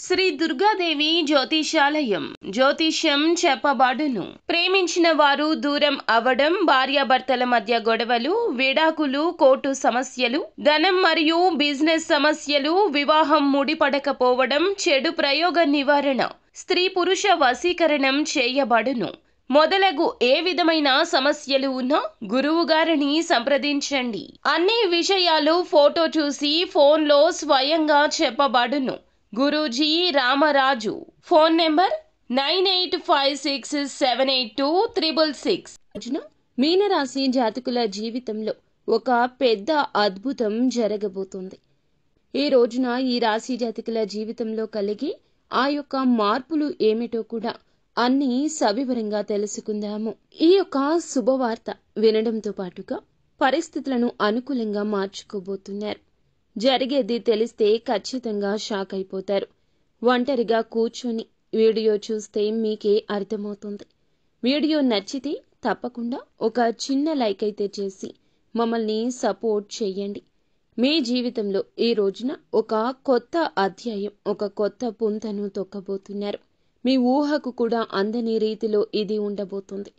శ్రీ దుర్గాదేవి జ్యోతిషాలయం జ్యోతిష్యం చెప్పబడును. ప్రేమించిన వారు దూరం అవ్వడం, భార్యాభర్తల మధ్య గొడవలు, విడాకులు, కోర్టు సమస్యలు, ధనం మరియు బిజినెస్ సమస్యలు, వివాహం ముడిపడకపోవడం, చెడు ప్రయోగ నివారణ, స్త్రీ పురుష వశీకరణం చేయబడును. మొదలగు ఏ విధమైన సమస్యలు ఉన్నా గురువు గారిని సంప్రదించండి. అన్ని విషయాలు ఫోటో చూసి ఫోన్లో స్వయంగా చెప్పబడును. గురూజీ రామరాజు. Phone number 9856782666. మీనరాశి జాతకుల జీవితంలో ఒక పెద్ద అద్భుతం జరగబోతుంది. ఈ రోజున ఈ రాశి జాతకుల జీవితంలో కలిగే ఆ యొక్క మార్పులు ఏమిటో కూడా అన్ని సవివరంగా తెలుసుకుందాము. ఈ యొక్క శుభవార్త వినడంతో పాటుగా పరిస్థితులను అనుకూలంగా మార్చుకోబోతున్నారు. జరిగేది తెలిస్తే ఖచ్చితంగా షాక్ అయిపోతారు. ఒంటరిగా కూర్చొని వీడియో చూస్తే మీకే అర్థమవుతుంది. వీడియో నచ్చితే తప్పకుండా ఒక చిన్న లైక్ అయితే చేసి మమ్మల్ని సపోర్ట్ చేయండి. మీ జీవితంలో ఈ రోజున ఒక కొత్త అధ్యాయం, ఒక కొత్త పుంతను తొక్కబోతున్నారు. మీ ఊహకు కూడా అందని రీతిలో ఇది ఉండబోతుంది.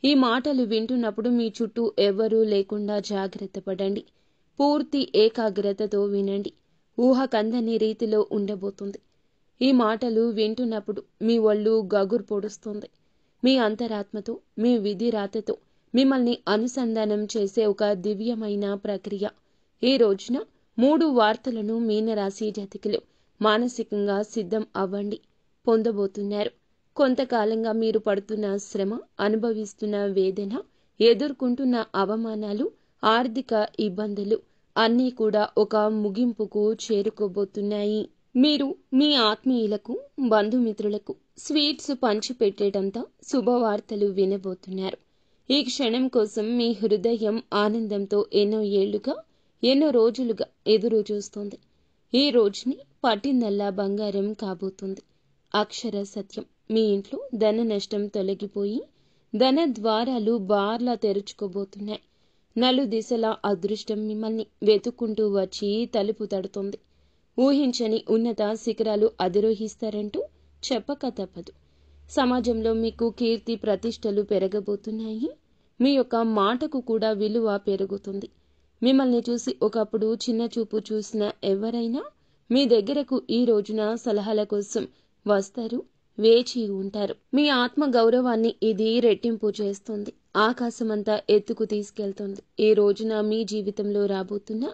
ఈ మాటలు వింటున్నప్పుడు మీ చుట్టూ ఎవ్వరూ లేకుండా జాగ్రత్త పడండి. పూర్తి ఏకాగ్రతతో వినండి. ఊహకందని రీతిలో ఉండబోతుంది. ఈ మాటలు వింటున్నప్పుడు మీ ఒళ్ళు గగురు పొడుస్తుంది. మీ అంతరాత్మతో, మీ విధి రాతతో మిమ్మల్ని అనుసంధానం చేసే ఒక దివ్యమైన ప్రక్రియ. ఈ రోజున 3 వార్తలను మీనరాశి జాతకులు మానసికంగా సిద్ధం అవ్వండి. పొందబోతున్నారు. కొంతకాలంగా మీరు పడుతున్న శ్రమ, అనుభవిస్తున్న వేదన, ఎదుర్కొంటున్న అవమానాలు, ఆర్థిక ఇబ్బందులు అన్నీ కూడా ఒక ముగింపుకు చేరుకోబోతున్నాయి. మీరు మీ ఆత్మీయులకు, బంధుమిత్రులకు స్వీట్స్ పంచిపెట్టేటంత శుభవార్తలు వినబోతున్నారు. ఈ క్షణం కోసం మీ హృదయం ఆనందంతో ఎన్నో రోజులుగా ఎదురు చూస్తోంది. ఈ రోజుని పట్టిందల్లా బంగారం కాబోతుంది. అక్షర సత్యం, మీ ఇంట్లో ధన నష్టం తొలగిపోయి ధన ద్వారాలు బార్లా తెరుచుకోబోతున్నాయి. నలుదిశలా అదృష్టం మిమ్మల్ని వెతుక్కుంటూ వచ్చి తలుపు తడుతుంది. ఊహించని ఉన్నత శిఖరాలు అధిరోహిస్తారంటూ చెప్పక తప్పదు. సమాజంలో మీకు కీర్తి ప్రతిష్టలు పెరగబోతున్నాయి. మీ యొక్క మాటకు కూడా విలువ పెరుగుతుంది. మిమ్మల్ని చూసి ఒకప్పుడు చిన్న చూపు చూసిన ఎవరైనా మీ దగ్గరకు ఈ రోజున సలహాల కోసం వస్తారు, వేచి ఉంటారు. మీ ఆత్మ గౌరవాన్ని ఇది రెట్టింపు చేస్తుంది. ఆకాశమంతా ఎత్తుకు తీసుకెళ్తుంది. ఈ రోజున మీ జీవితంలో రాబోతున్న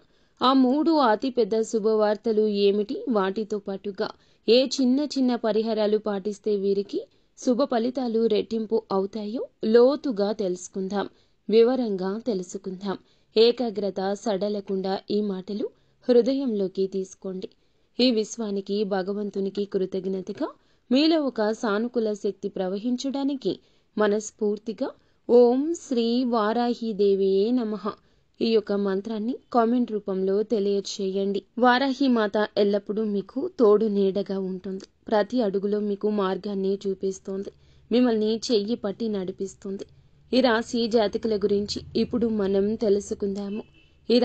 ఆ 3 అతిపెద్ద శుభవార్తలు ఏమిటి, వాటితో పాటుగా ఏ చిన్న పరిహారాలు పాటిస్తే వీరికి శుభ ఫలితాలు రెట్టింపు అవుతాయో లోతుగా తెలుసుకుందాం, వివరంగా తెలుసుకుందాం. ఏకాగ్రత సడలకుండా ఈ మాటలు హృదయంలోకి తీసుకోండి. ఈ విశ్వానికి, భగవంతునికి కృతజ్ఞతగా మీలో ఒక సానుకూల శక్తి ప్రవహించడానికి మనస్ఫూర్తిగా ఓం శ్రీ వారాహిదేవియే నమః ఈ యొక్క మంత్రాన్ని కామెంట్ రూపంలో తెలియచేయండి. వారాహి మాత ఎల్లప్పుడూ మీకు తోడు నీడగా ఉంటుంది. ప్రతి అడుగులో మీకు మార్గాన్ని చూపిస్తోంది. మిమ్మల్ని చెయ్యి పట్టి నడిపిస్తుంది. ఈ రాశి జాతకుల గురించి ఇప్పుడు మనం తెలుసుకుందాము. ఈ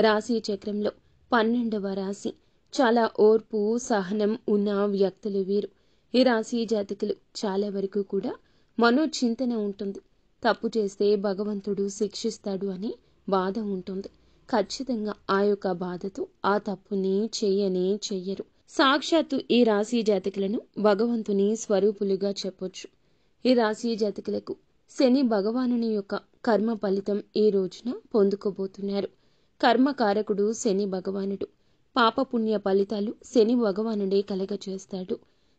రాశి చక్రంలో 12వ రాశి. చాలా ఓర్పు, సహనం ఉన్న వ్యక్తులు వీరు. ఈ రాశి జాతకులు చాలా వరకు కూడా మనోచింతన ఉంటుంది. తప్పు చేస్తే భగవంతుడు శిక్షిస్తాడు అని బాధ ఉంటుంది. ఖచ్చితంగా ఆ యొక్క బాధతో ఆ తప్పుని చెయ్యరు. సాక్షాత్తు ఈ రాశి జాతకులను భగవంతుని స్వరూపులుగా చెప్పొచ్చు. ఈ రాశి జాతకులకు శని భగవానుని యొక్క కర్మ ఫలితం ఈ రోజున పొందుకోబోతున్నారు. కర్మకారకుడు శని భగవానుడు. పాపపుణ్య ఫలితాలు శని భగవానుడే కలగచేస్తాడు.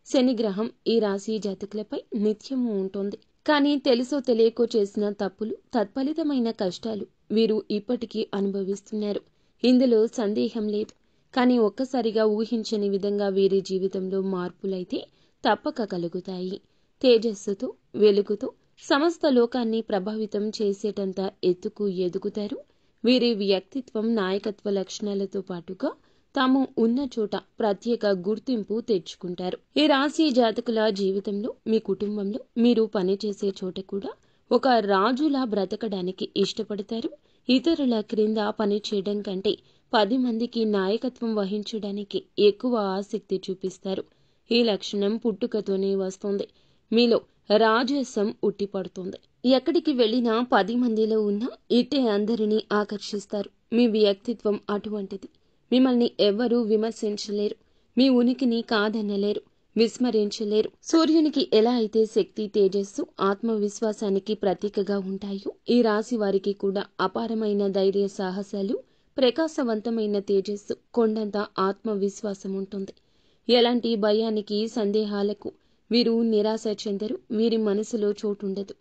శని గ్రహం ఈ రాశి జాతకులపై నిత్యము ఉంటుంది. కానీ తెలుసో తెలియకో చేసిన తప్పులు, తత్ఫలితమైన కష్టాలు వీరు ఇప్పటికీ అనుభవిస్తున్నారు. ఇందులో సందేహం లేదు. కానీ ఒక్కసారిగా ఊహించని విధంగా వీరి జీవితంలో మార్పులైతే తప్పక కలుగుతాయి. తేజస్సుతో, వెలుగుతో సమస్త లోకాన్ని ప్రభావితం చేసేటంత ఎత్తుకు ఎదుగుతారు. వీరి వ్యక్తిత్వం, నాయకత్వ లక్షణాలతో పాటుగా తాము ఉన్న చోట ప్రత్యేక గుర్తింపు తెచ్చుకుంటారు. ఈ రాశి జాతకుల జీవితంలో, మీ కుటుంబంలో, మీరు పనిచేసే చోట కూడా ఒక రాజులా బ్రతకడానికి ఇష్టపడతారు. ఇతరుల క్రింద పని చేయడం కంటే 10 మందికి నాయకత్వం వహించడానికి ఎక్కువ ఆసక్తి చూపిస్తారు. ఈ లక్షణం పుట్టుకతోనే వస్తుంది. మీలో రాజసం ఉట్టిపడుతుంది. ఎక్కడికి వెళ్ళినా 10 మందిలో ఉన్న ఇట్టే అందరినీ ఆకర్షిస్తారు. మీ వ్యక్తిత్వం అటువంటిది. మిమ్మల్ని ఎవ్వరూ విమర్శించలేరు. మీ ఉనికిని కాదనలేరు, విస్మరించలేరు. సూర్యునికి ఎలా అయితే శక్తి, తేజస్సు, ఆత్మవిశ్వాసానికి ప్రతీకగా ఉంటాయో, ఈ రాశి వారికి కూడా అపారమైన ధైర్య సాహసాలు, ప్రకాశవంతమైన తేజస్సు, కొండంత ఆత్మవిశ్వాసం ఉంటుంది. ఎలాంటి భయానికి, సందేహాలకు వీరు నిరాశ చెందరు. వీరి మనసులో చోటుండదు.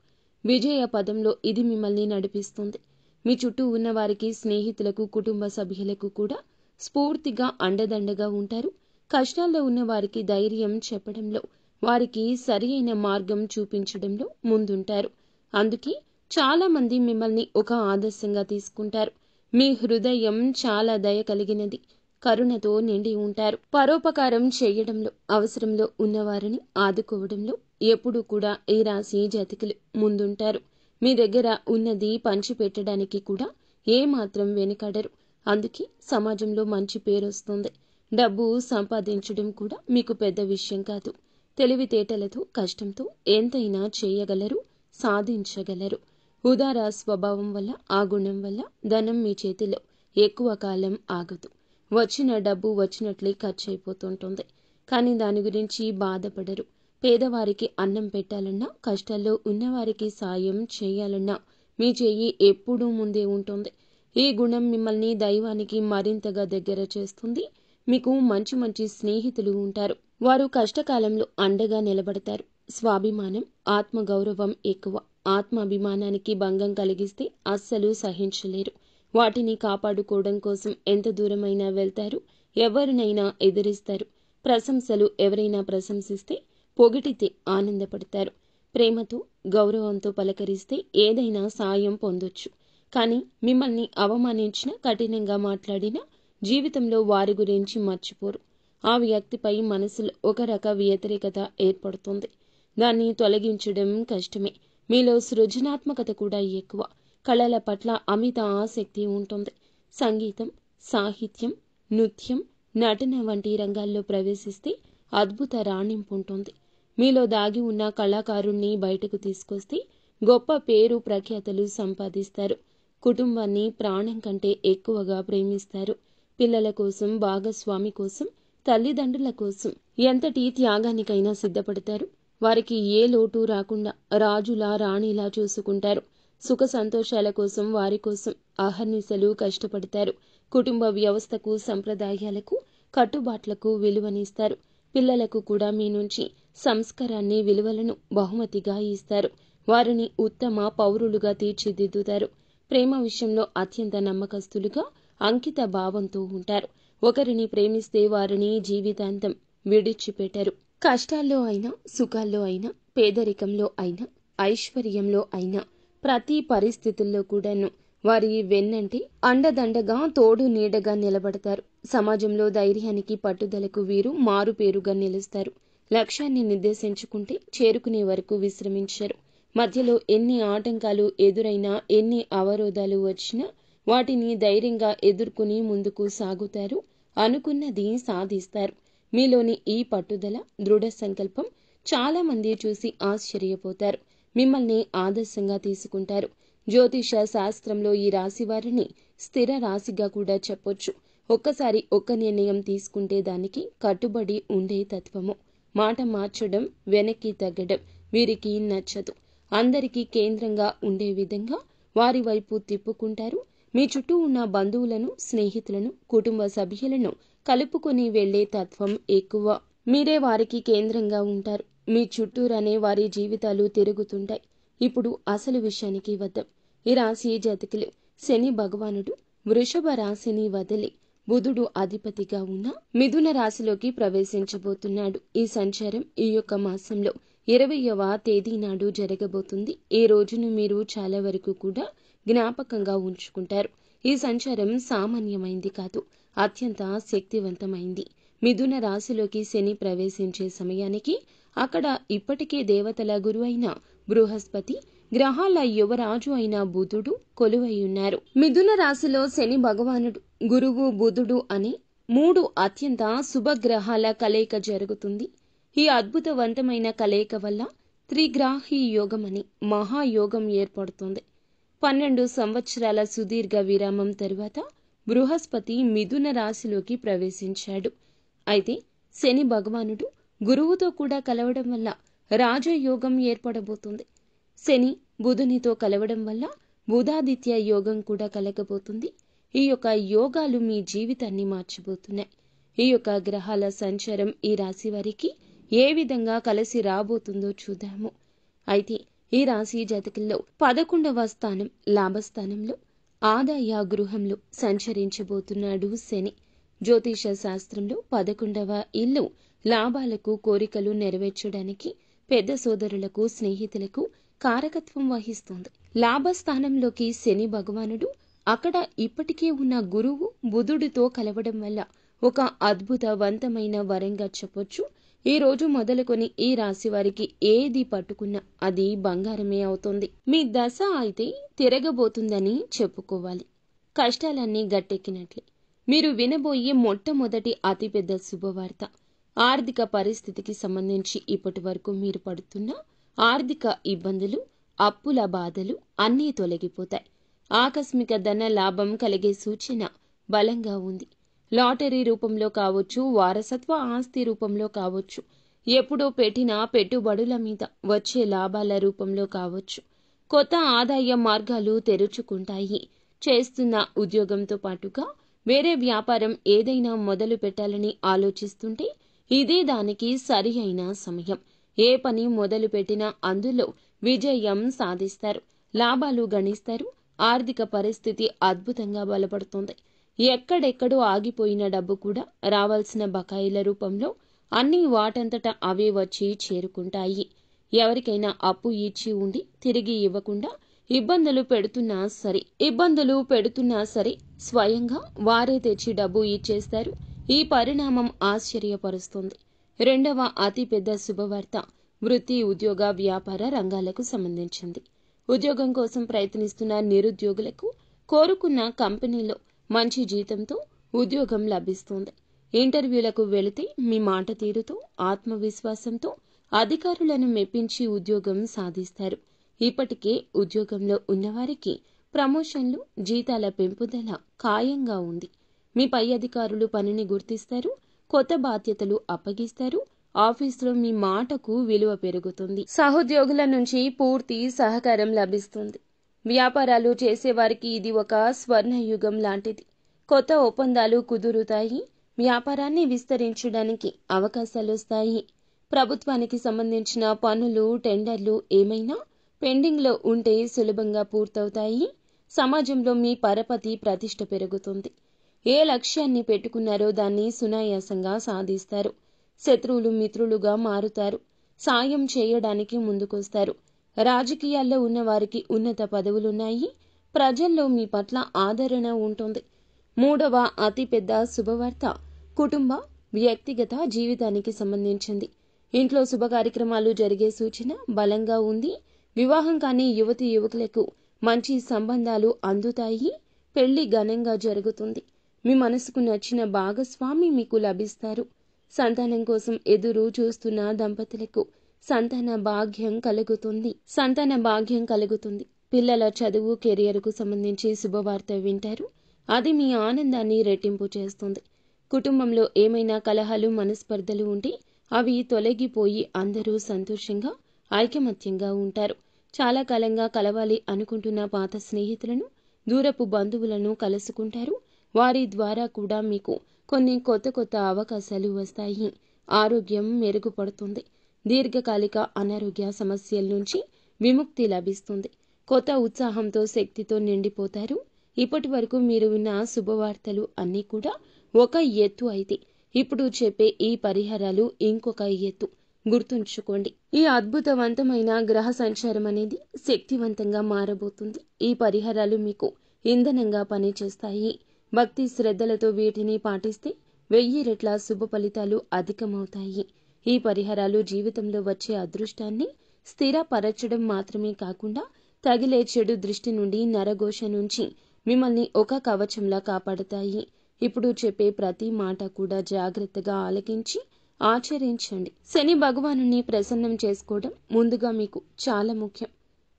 విజయ పదంలో ఇది మిమ్మల్ని నడిపిస్తుంది. మీ చుట్టూ ఉన్న వారికి, స్నేహితులకు, కుటుంబ సభ్యులకు కూడా స్ఫూర్తిగా అండదండగా ఉంటారు. కష్టాల్లో ఉన్న వారికి ధైర్యం చెప్పడంలో, వారికి సరి అయిన మార్గం చూపించడంలో ముందుంటారు. అందుకే చాలా మంది మిమ్మల్ని ఒక ఆదర్శంగా తీసుకుంటారు. మీ హృదయం చాలా దయ కలిగినది, కరుణతో నిండి ఉంటారు. పరోపకారం చేయడంలో, అవసరంలో ఉన్నవారిని ఆదుకోవడంలో ఎప్పుడూ కూడా ఈ రాశి జాతకులు ముందుంటారు. మీ దగ్గర ఉన్నది పంచిపెట్టడానికి కూడా ఏమాత్రం వెనుకాడరు. అందుకే సమాజంలో మంచి పేరొస్తుంది. డబ్బు సంపాదించడం కూడా మీకు పెద్ద విషయం కాదు. తెలివితేటలతో, కష్టంతో ఎంతైనా చేయగలరు, సాధించగలరు. ఉదార స్వభావం వల్ల, ఆ గుణం వల్ల ధనం మీ చేతిలో ఎక్కువ కాలం ఆగదు. వచ్చిన డబ్బు వచ్చినట్లే ఖర్చు అయిపోతుంటుంది. కానీ దాని గురించి బాధపడరు. పేదవారికి అన్నం పెట్టాలన్నా, కష్టాల్లో ఉన్నవారికి సాయం చేయాలన్నా మీ చెయ్యి ఎప్పుడూ ముందే ఉంటుంది. ఈ గుణం మిమ్మల్ని దైవానికి మరింతగా దగ్గర చేస్తుంది. మీకు మంచి మంచి స్నేహితులు ఉంటారు. వారు కష్టకాలంలో అండగా నిలబడతారు. స్వాభిమానం, ఆత్మగౌరవం ఎక్కువ. ఆత్మాభిమానానికి భంగం కలిగిస్తే అస్సలు సహించలేరు. వాటిని కాపాడుకోవడం కోసం ఎంత దూరమైనా వెళ్తారు. ఎవరినైనా ఎదిరిస్తారు. ప్రశంసలు ఎవరైనా ప్రశంసిస్తే, పొగిడితే ఆనందపడతారు. ప్రేమతో, గౌరవంతో పలకరిస్తే ఏదైనా సాయం పొందొచ్చు. కానీ మిమ్మల్ని అవమానించినా, కఠినంగా మాట్లాడినా జీవితంలో వారి గురించి మర్చిపోరు. ఆ వ్యక్తిపై మనసులో ఒక రక వ్యతిరేకత ఏర్పడుతుంది. దాన్ని తొలగించడం కష్టమే. మీలో సృజనాత్మకత కూడా ఎక్కువ. కళల పట్ల అమిత ఆసక్తి ఉంటుంది. సంగీతం, సాహిత్యం, నృత్యం, నటన వంటి రంగాల్లో ప్రవేశిస్తే అద్భుత రాణింపు ఉంటుంది. మీలో దాగి ఉన్న కళాకారుణ్ణి బయటకు తీసుకొస్తే గొప్ప పేరు, ప్రఖ్యాతలు సంపాదిస్తారు. కుటుంబాన్ని ప్రాణం కంటే ఎక్కువగా ప్రేమిస్తారు. పిల్లల కోసం, భాగస్వామి కోసం, తల్లిదండ్రుల కోసం ఎంతటి త్యాగానికైనా సిద్ధపడతారు. వారికి ఏ లోటు రాకుండా రాజులా, రాణిలా చూసుకుంటారు. సుఖ సంతోషాల కోసం, వారి కోసం అహర్నిశలు కష్టపడతారు. కుటుంబ వ్యవస్థకు, సంప్రదాయాలకు, కట్టుబాట్లకు విలువనిస్తారు. పిల్లలకు కూడా మీ నుంచి సంస్కారాన్ని, విలువలను బహుమతిగా ఇస్తారు. వారిని ఉత్తమ పౌరులుగా తీర్చిదిద్దుతారు. ప్రేమ విషయంలో అత్యంత నమ్మకస్తులుగా, అంకిత భావంతో ఉంటారు. ఒకరిని ప్రేమిస్తే వారిని జీవితాంతం విడిచిపెట్టరు. కష్టాల్లో అయినా, సుఖాల్లో అయినా, పేదరికంలో అయినా, ఐశ్వర్యంలో అయినా, ప్రతి పరిస్థితుల్లో కూడాను వారి వెన్నంటి అండదండగా, తోడు నీడగా నిలబడతారు. సమాజంలో ధైర్యానికి, పట్టుదలకు వీరు మారుపేరుగా నిలుస్తారు. లక్ష్యాన్ని నిర్దేశించుకుంటే చేరుకునే వరకు విశ్రమించరు. మధ్యలో ఎన్ని ఆటంకాలు ఎదురైనా, ఎన్ని అవరోధాలు వచ్చినా వాటిని ధైర్యంగా ఎదుర్కొని ముందుకు సాగుతారు. అనుకున్నది సాధిస్తారు. మీలోని ఈ పట్టుదల, దృఢ సంకల్పం చాలా మంది చూసి ఆశ్చర్యపోతారు. మిమ్మల్ని ఆదర్శంగా తీసుకుంటారు. జ్యోతిష శాస్త్రంలో ఈ రాశి వారిని స్థిర రాశిగా కూడా చెప్పొచ్చు. ఒక్కసారి ఒక్క నిర్ణయం తీసుకుంటే దానికి కట్టుబడి ఉండే తత్వము. మాట మార్చడం, వెనక్కి తగ్గడం వీరికి నచ్చదు. అందరికీ కేంద్రంగా ఉండే విధంగా వారి వైపు తిప్పుకుంటారు. మీ చుట్టూ ఉన్న బంధువులను, స్నేహితులను, కుటుంబ సభ్యులను కలుపుకొని వెళ్లే తత్వం ఎక్కువ. మీరే వారికి కేంద్రంగా ఉంటారు. మీ చుట్టూరానే వారి జీవితాలు తిరుగుతుంటాయి. ఇప్పుడు అసలు విషయానికి వద్దాం. ఈ రాశి జాతకులు శని భగవానుడు వృషభ రాశిని వదిలి బుధుడు అధిపతిగా ఉన్న మిథున రాశిలోకి ప్రవేశించబోతున్నాడు. ఈ సంచారం ఈ యొక్క మాసంలో 20వ తేదీ నాడు జరగబోతుంది. ఈ రోజును మీరు చాలా వరకు కూడా జ్ఞాపకంగా ఉంచుకుంటారు. ఈ సంచారం సామాన్యమైంది కాదు, అత్యంత శక్తివంతమైంది. మిథున రాశిలోకి శని ప్రవేశించే సమయానికి అక్కడ ఇప్పటికే దేవతల గురువు అయిన బృహస్పతి, గ్రహాల యువరాజు అయిన బుధుడు కొలువై ఉన్నారు. మిథున రాశిలో శని భగవానుడు, గురువు, బుధుడు అనే 3 అత్యంత శుభగ్రహాల కలయిక జరుగుతుంది. ఈ అద్భుతవంతమైన కలయిక వల్ల త్రిగ్రాహి యోగం అని మహాయోగం ఏర్పడుతుంది. 12 సంవత్సరాల సుదీర్ఘ విరామం తరువాత బృహస్పతి మిథున రాశిలోకి ప్రవేశించాడు. అయితే శని భగవానుడు గురువుతో కూడా కలవడం వల్ల రాజయోగం ఏర్పడబోతుంది. శని బుధునితో కలవడం వల్ల బుధాదిత్య యోగం కూడా కలగబోతుంది. ఈ యొక్క యోగాలు మీ జీవితాన్ని మార్చబోతున్నాయి. ఈ యొక్క గ్రహాల సంచారం ఈ రాశి వారికి ఏ విధంగా కలిసి రాబోతుందో చూద్దాము. అయితే ఈ రాశి జాతకుల్లో 11వ స్థానం లాభస్థానంలో ఆదాయ గృహంలో సంచరించబోతున్నాడు శని. జ్యోతిష శాస్త్రంలో 11వ ఇల్లు లాభాలకు, కోరికలు నెరవేర్చడానికి పెద్ద సోదరులకు, స్నేహితులకు కారకత్వం వహిస్తుంది. లాభస్థానంలోకి శని భగవానుడు అక్కడ ఇప్పటికే ఉన్న గురువు బుధుడితో కలవడం వల్ల ఒక అద్భుతవంతమైన వరంగా చెప్పొచ్చు. ఈ రోజు మొదలుకొని ఈ రాశి వారికి ఏది పట్టుకున్నా అది బంగారమే అవుతుంది. మీ దశ అయితే తిరగబోతుందని చెప్పుకోవాలి. కష్టాలన్నీ గట్టెక్కినట్లే. మీరు వినబోయే మొట్టమొదటి అతిపెద్ద శుభవార్త. ఆర్థిక పరిస్థితికి సంబంధించి ఇప్పటి వరకు మీరు పడుతున్న ఆర్థిక ఇబ్బందులు, అప్పుల బాధలు అన్నీ తొలగిపోతాయి. ఆకస్మిక ధన లాభం కలిగే సూచన బలంగా ఉంది. లాటరీ రూపంలో కావచ్చు, వారసత్వ ఆస్తి రూపంలో కావచ్చు, ఎప్పుడో పెట్టిన పెట్టుబడుల మీద వచ్చే లాభాల రూపంలో కావచ్చు, కొత్త ఆదాయ మార్గాలు తెరుచుకుంటాయి. చేస్తున్న ఉద్యోగంతో పాటుగా వేరే వ్యాపారం ఏదైనా మొదలు పెట్టాలని ఆలోచిస్తుంటే ఇదే దానికి సరి అయిన సమయం. ఏ పని మొదలు పెట్టినా అందులో విజయం సాధిస్తారు, లాభాలు గణిస్తారు. ఆర్థిక పరిస్థితి అద్భుతంగా బలపడుతుంది. ఎక్కడెక్కడో ఆగిపోయిన డబ్బు కూడా రావాల్సిన బకాయిల రూపంలో అన్ని వాటంతట అవే వచ్చి చేరుకుంటాయి. ఎవరికైనా అప్పు ఇచ్చి ఉండి తిరిగి ఇవ్వకుండా ఇబ్బందులు పెడుతున్నా సరే స్వయంగా వారే తెచ్చి డబ్బు ఇచ్చేస్తారు. ఈ పరిణామం ఆశ్చర్యపరుస్తుంది. రెండవ అతిపెద్ద శుభవార్త వృత్తి, ఉద్యోగ, వ్యాపార రంగాలకు సంబంధించింది. ఉద్యోగం కోసం ప్రయత్నిస్తున్న నిరుద్యోగులకు కోరుకున్న కంపెనీలో మంచి జీతంతో ఉద్యోగం లభిస్తుంది. ఇంటర్వ్యూలకు వెళితే మీ మాట తీరుతో, ఆత్మవిశ్వాసంతో అధికారులను మెప్పించి ఉద్యోగం సాధిస్తారు. ఇప్పటికే ఉద్యోగంలో ఉన్నవారికి ప్రమోషన్లు, జీతాల పెంపుదల ఖాయంగా ఉంది. మీ పై అధికారులు పనిని గుర్తిస్తారు, కొత్త బాధ్యతలు అప్పగిస్తారు. ఆఫీసులో మీ మాటకు విలువ పెరుగుతుంది. సహోద్యోగుల నుంచి పూర్తి సహకారం లభిస్తుంది. వ్యాపారాలు చేసేవారికి ఇది ఒక స్వర్ణయుగం లాంటిది. కొత్త ఒప్పందాలు కుదురుతాయి. వ్యాపారాన్ని విస్తరించడానికి అవకాశాలు వస్తాయి. ప్రభుత్వానికి సంబంధించిన పనులు, టెండర్లు ఏమైనా పెండింగ్లో ఉంటే సులభంగా పూర్తవుతాయి. సమాజంలో మీ పరపతి, ప్రతిష్ట పెరుగుతుంది. ఏ లక్ష్యాన్ని పెట్టుకున్నారో దాన్ని సునాయాసంగా సాధిస్తారు. శత్రువులు మిత్రులుగా మారుతారు. సాయం చేయడానికి ముందుకొస్తారు. రాజకీయాల్లో ఉన్నవారికి ఉన్నత పదవులున్నాయి. ప్రజల్లో మీ పట్ల ఆదరణ ఉంటుంది. మూడవ అతిపెద్ద శుభవార్త కుటుంబ, వ్యక్తిగత జీవితానికి సంబంధించింది. ఇంట్లో శుభ కార్యక్రమాలు జరిగే సూచన బలంగా ఉంది. వివాహం కాని యువతి యువకులకు మంచి సంబంధాలు అందుతాయి. పెళ్లి ఘనంగా జరుగుతుంది. మీ మనసుకు నచ్చిన భాగస్వామి మీకు లభిస్తారు. సంతానం కోసం ఎదురు చూస్తున్న దంపతులకు సంతాన భాగ్యం కలుగుతుంది. పిల్లల చదువు, కెరియర్కు సంబంధించి శుభవార్త వింటారు. అది మీ ఆనందాన్ని రెట్టింపు చేస్తుంది. కుటుంబంలో ఏమైనా కలహాలు, మనస్పర్ధలు ఉంటే అవి తొలగిపోయి అందరూ సంతోషంగా, ఐకమత్యంగా ఉంటారు. చాలా కాలంగా కలవాలి అనుకుంటున్న పాత స్నేహితులను, దూరపు బంధువులను కలుసుకుంటారు. వారి ద్వారా కూడా మీకు కొన్ని కొత్త అవకాశాలు వస్తాయి. ఆరోగ్యం మెరుగుపడుతుంది. దీర్ఘకాలిక అనారోగ్య సమస్యల నుంచి విముక్తి లభిస్తుంది. కొత్త ఉత్సాహంతో, శక్తితో నిండిపోతారు. ఇప్పటి వరకు మీరు విన్న శుభవార్తలు అన్నీ కూడా ఒక ఎత్తు అయితే ఇప్పుడు చెప్పే ఈ పరిహారాలు ఇంకొక ఎత్తు. గుర్తుంచుకోండి, ఈ అద్భుతవంతమైన గ్రహ సంచారం అనేది శక్తివంతంగా మారబోతుంది. ఈ పరిహారాలు మీకు ఇంధనంగా పనిచేస్తాయి. భక్తి శ్రద్ధలతో వీటిని పాటిస్తే 1000 రెట్ల శుభ ఫలితాలు అధికమవుతాయి. ఈ పరిహారాలు జీవితంలో వచ్చే అదృష్టాన్ని స్థిరపరచడం మాత్రమే కాకుండా తగిలే చెడు దృష్టి నుండి, నరఘోష నుంచి మిమ్మల్ని ఒక కవచంలా కాపాడతాయి. ఇప్పుడు చెప్పే ప్రతి మాట కూడా జాగ్రత్తగా ఆలకించి ఆచరించండి. శని భగవానుని ప్రసన్నం చేసుకోవడం ముందుగా మీకు చాలా ముఖ్యం.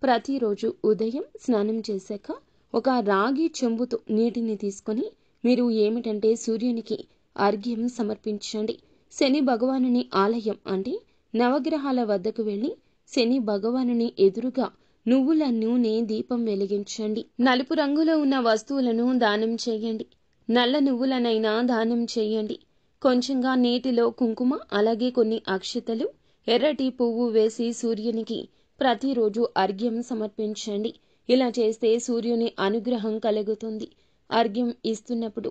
ప్రతిరోజు ఉదయం స్నానం చేశాక ఒక రాగి చెంబుతో నీటిని తీసుకొని మీరు ఏమిటంటే సూర్యునికి అర్ఘ్యం సమర్పించండి. శని భగవానుని ఆలయం అంటే నవగ్రహాల వద్దకు వెళ్లి శని భగవానుని ఎదురుగా నువ్వుల నూనె దీపం వెలిగించండి. నలుపు రంగులో ఉన్న వస్తువులను దానం చేయండి. నల్ల నువ్వులనైనా దానం చేయండి. కొంచెంగా నీటిలో కుంకుమ, అలాగే కొన్ని అక్షతలు, ఎర్రటి పువ్వు వేసి సూర్యునికి ప్రతిరోజు అర్ఘ్యం సమర్పించండి. ఇలా చేస్తే సూర్యుని అనుగ్రహం కలుగుతుంది. అర్ఘ్యం ఇస్తున్నప్పుడు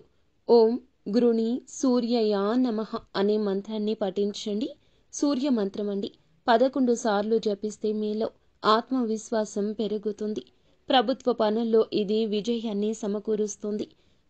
ఓం గృణి సూర్యయ నమః అనే మంత్రాన్ని పఠించండి. సూర్య మంత్రం అండి 11 సార్లు జపిస్తే మీలో ఆత్మవిశ్వాసం పెరుగుతుంది. ప్రభుత్వ పనుల్లో ఇది విజయాన్ని సమకూరుస్తుంది.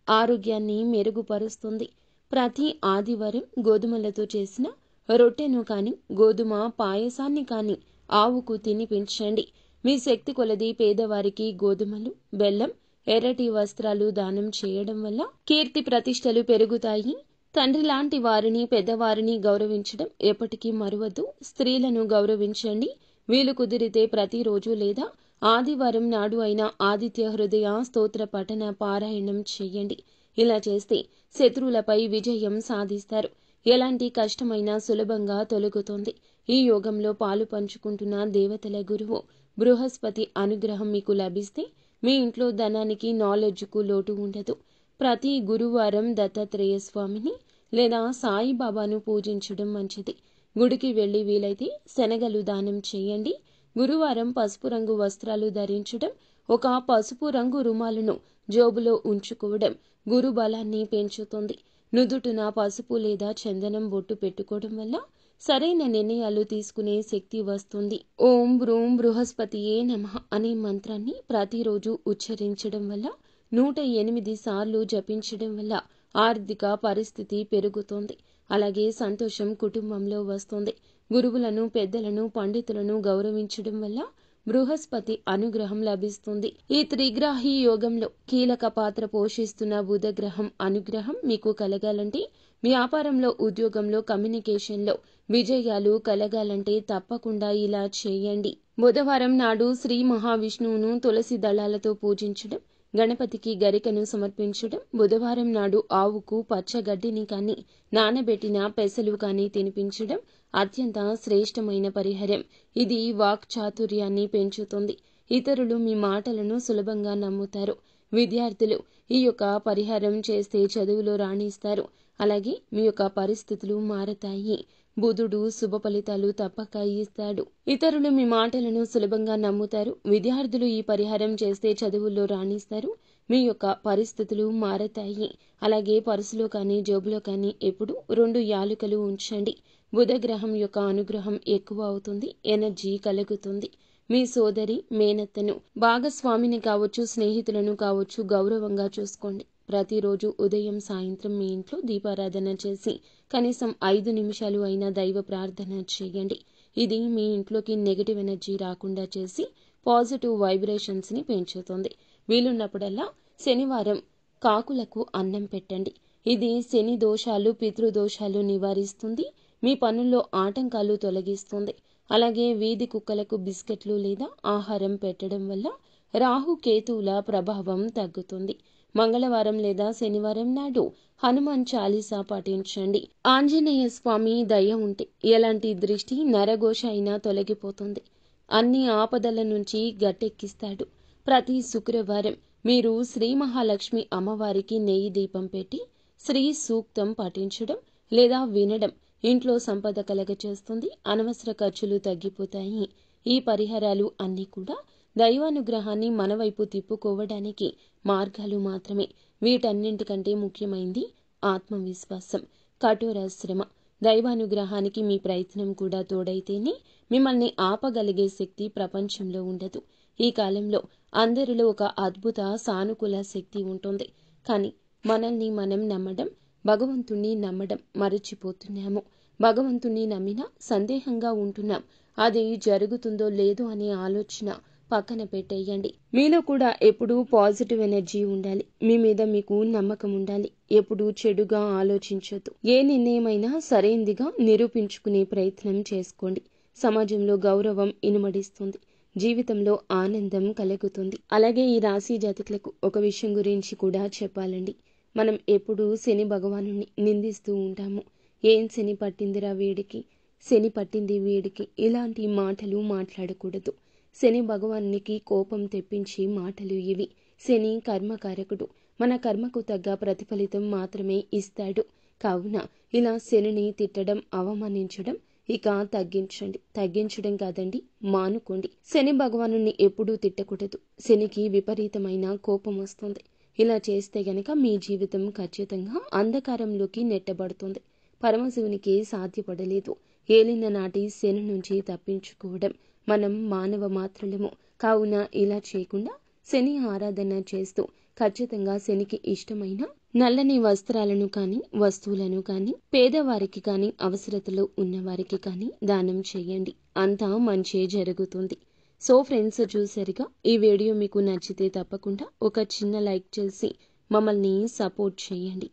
ఆరోగ్యాన్ని మెరుగుపరుస్తుంది. ప్రతి ఆదివారం గోధుమలతో చేసిన రొట్టెను కాని గోధుమ పాయసాన్ని కాని ఆవుకు తినిపించండి. మీ శక్తి కొలది పేదవారికి గోధుమలు, బెల్లం, ఎర్రటి వస్త్రాలు దానం చేయడం వల్ల కీర్తి ప్రతిష్టలు పెరుగుతాయి. తండ్రి లాంటి వారిని, పెద్దవారిని గౌరవించడం ఎప్పటికీ మరువద్దు. స్త్రీలను గౌరవించండి. వీలు కుదిరితే ప్రతిరోజు లేదా ఆదివారం నాడు అయినా ఆదిత్య హృదయ స్తోత్ర పఠన పారాయణం చేయండి. ఇలా చేస్తే శత్రువులపై విజయం సాధిస్తారు. ఎలాంటి కష్టమైనా సులభంగా తొలగుతుంది. ఈ యోగంలో పాలు పంచుకుంటున్న దేవతల గురువు బృహస్పతి అనుగ్రహం మీకు లభిస్తే మీ ఇంట్లో ధనానికి, నాలెడ్జ్కు లోటు ఉండదు. ప్రతి గురువారం దత్తాత్రేయ స్వామిని లేదా సాయిబాబాను పూజించడం మంచిది. గుడికి వెళ్లి వీలైతే శనగలు దానం చేయండి. గురువారం పసుపు రంగు వస్త్రాలు ధరించడం, ఒక పసుపు రంగు రుమాలును జోబులో ఉంచుకోవడం గురు బలాన్ని పెంచుతుంది. నుదుటున పసుపు లేదా చందనం బొట్టు పెట్టుకోవడం వల్ల సరైన నిర్ణయాలు తీసుకునే శక్తి వస్తుంది. ఓం బ్రూం బృహస్పతియే నమః అనే మంత్రాన్ని ప్రతిరోజు ఉచ్చరించడం వల్ల 108 సార్లు జపించడం వల్ల ఆర్థిక పరిస్థితి పెరుగుతుంది. అలాగే సంతోషం కుటుంబంలో వస్తుంది. గురువులను, పెద్దలను, పండితులను గౌరవించడం వల్ల బృహస్పతి అనుగ్రహం లభిస్తుంది. ఈ త్రిగ్రాహి యోగంలో కీలక పాత్ర పోషిస్తున్న బుధగ్రహం అనుగ్రహం మీకు కలగాలంటే, వ్యాపారంలో, ఉద్యోగంలో, కమ్యూనికేషన్లో విజయాలు కలగాలంటే తప్పకుండా ఇలా చేయండి. బుధవారం నాడు శ్రీ మహావిష్ణువును తులసి దళాలతో పూజించడం, గణపతికి గరికను సమర్పించడం, బుధవారం నాడు ఆవుకు పచ్చగడ్డిని కానీ నానబెట్టిన పెసలు కానీ తినిపించడం అత్యంత శ్రేష్టమైన పరిహారం. ఇది వాక్ చాతుర్యాన్ని పెంచుతుంది. ఇతరులు మీ మాటలను సులభంగా నమ్ముతారు. విద్యార్థులు ఈ యొక్క పరిహారం చేస్తే చదువులో రాణిస్తారు. అలాగే మీ యొక్క పరిస్థితులు మారతాయి. బుధుడు శుభ ఫలితాలు తప్పక ఇస్తాడు. ఇతరులు మీ మాటలను సులభంగా నమ్ముతారు. విద్యార్థులు ఈ పరిహారం చేస్తే చదువుల్లో రాణిస్తారు. మీ యొక్క పరిస్థితులు మారతాయి. అలాగే పర్సులో కానీ జోబులో కానీ ఎప్పుడు 2 యాలుకలు ఉంచండి. బుధగ్రహం యొక్క అనుగ్రహం ఎక్కువ అవుతుంది. ఎనర్జీ కలుగుతుంది. మీ సోదరి, మేనత్తను, భాగస్వామిని కావచ్చు, స్నేహితులను కావచ్చు గౌరవంగా చూసుకోండి. ప్రతిరోజు ఉదయం, సాయంత్రం మీ ఇంట్లో దీపారాధన చేసి కనీసం 5 నిమిషాలు అయినా దైవ ప్రార్థన చేయండి. ఇది మీ ఇంట్లోకి నెగటివ్ ఎనర్జీ రాకుండా చేసి పాజిటివ్ వైబ్రేషన్స్ ని పెంచుతుంది. వీలున్నప్పుడల్లా శనివారం కాకులకు అన్నం పెట్టండి. ఇది శని దోషాలు, పితృదోషాలు నివారిస్తుంది. మీ పనుల్లో ఆటంకాలు తొలగిస్తుంది. అలాగే వీధి కుక్కలకు బిస్కెట్లు లేదా ఆహారం పెట్టడం వల్ల రాహు కేతువుల ప్రభావం తగ్గుతుంది. మంగళవారం లేదా శనివారం నాడు హనుమాన్ చాలీసా పాటించండి. ఆంజనేయ స్వామి దయ ఉంటే ఎలాంటి దృష్టి, నరఘోష అయినా తొలగిపోతుంది. అన్ని ఆపదల నుంచి గట్టెక్కిస్తాడు. ప్రతి శుక్రవారం మీరు శ్రీ మహాలక్ష్మి అమ్మవారికి నెయ్యి దీపం పెట్టి శ్రీ సూక్తం పఠించడం లేదా వినడం ఇంట్లో సంపద కలగచేస్తుంది. అనవసర ఖర్చులు తగ్గిపోతాయి. ఈ పరిహారాలు అన్నీ కూడా దైవానుగ్రహాన్ని మన వైపు తిప్పుకోవడానికి మార్గాలు మాత్రమే. వీటన్నింటికంటే ముఖ్యమైంది ఆత్మవిశ్వాసం, కఠోర శ్రమ. దైవానుగ్రహానికి మీ ప్రయత్నం కూడా తోడైతేనే మిమ్మల్ని ఆపగలిగే శక్తి ప్రపంచంలో ఉండదు. ఈ కాలంలో అందరిలో ఒక అద్భుత సానుకూల శక్తి ఉంటుంది. కానీ మనల్ని మనం నమ్మడం, భగవంతుణ్ణి నమ్మడం మరచిపోతున్నాము. భగవంతుణ్ణి నమ్మినా సందేహంగా ఉంటున్నాం. అది జరుగుతుందో లేదో అనే ఆలోచన పక్కన పెట్టేయండి. మీలో కూడా ఎప్పుడూ పాజిటివ్ ఎనర్జీ ఉండాలి. మీ మీద మీకు నమ్మకం ఉండాలి. ఎప్పుడూ చెడుగా ఆలోచించొద్దు. ఏ నిర్ణయమైనా సరైందిగా నిరూపించుకునే ప్రయత్నం చేసుకోండి. సమాజంలో గౌరవం ఇనుమడిస్తుంది. జీవితంలో ఆనందం కలుగుతుంది. అలాగే ఈ రాశి జాతకులకు ఒక విషయం గురించి కూడా చెప్పాలండి. మనం ఎప్పుడూ శని భగవానుని నిందిస్తూ ఉంటాము. ఏం శని పట్టిందిరా వీడికి, శని పట్టింది వీడికి, ఇలాంటి మాటలు మాట్లాడకూడదు. శని భగవానునికి కోపం తెప్పించే మాటలు ఇవి. శని కర్మకారకుడు. మన కర్మకు తగ్గ ప్రతిఫలితం మాత్రమే ఇస్తాడు. కావున ఇలా శనిని తిట్టడం, అవమానించడం ఇక తగ్గించడం కాదండి, మానుకోండి. శని భగవానుని ఎప్పుడూ తిట్టకూడదు. శనికి విపరీతమైన కోపం వస్తుంది. ఇలా చేస్తే గనక మీ జీవితం ఖచ్చితంగా అంధకారంలోకి నెట్టబడుతుంది. పరమశివునికి సాధ్యపడలేదు ఏలిన నాటి శని నుంచి తప్పించుకోవడం. మనం మానవ మాత్రులము. కావున ఇలా చేయకుండా శని ఆరాధన చేస్తూ ఖచ్చితంగా శనికి ఇష్టమైన నల్లని వస్త్రాలను కానీ వస్తువులను కానీ పేదవారికి కానీ అవసరతలో ఉన్నవారికి కానీ దానం చేయండి. అంతా మంచే జరుగుతుంది. సో ఫ్రెండ్స్, చూసారుగా, ఈ వీడియో మీకు నచ్చితే తప్పకుండా ఒక చిన్న లైక్ చేసి మమ్మల్ని సపోర్ట్ చేయండి.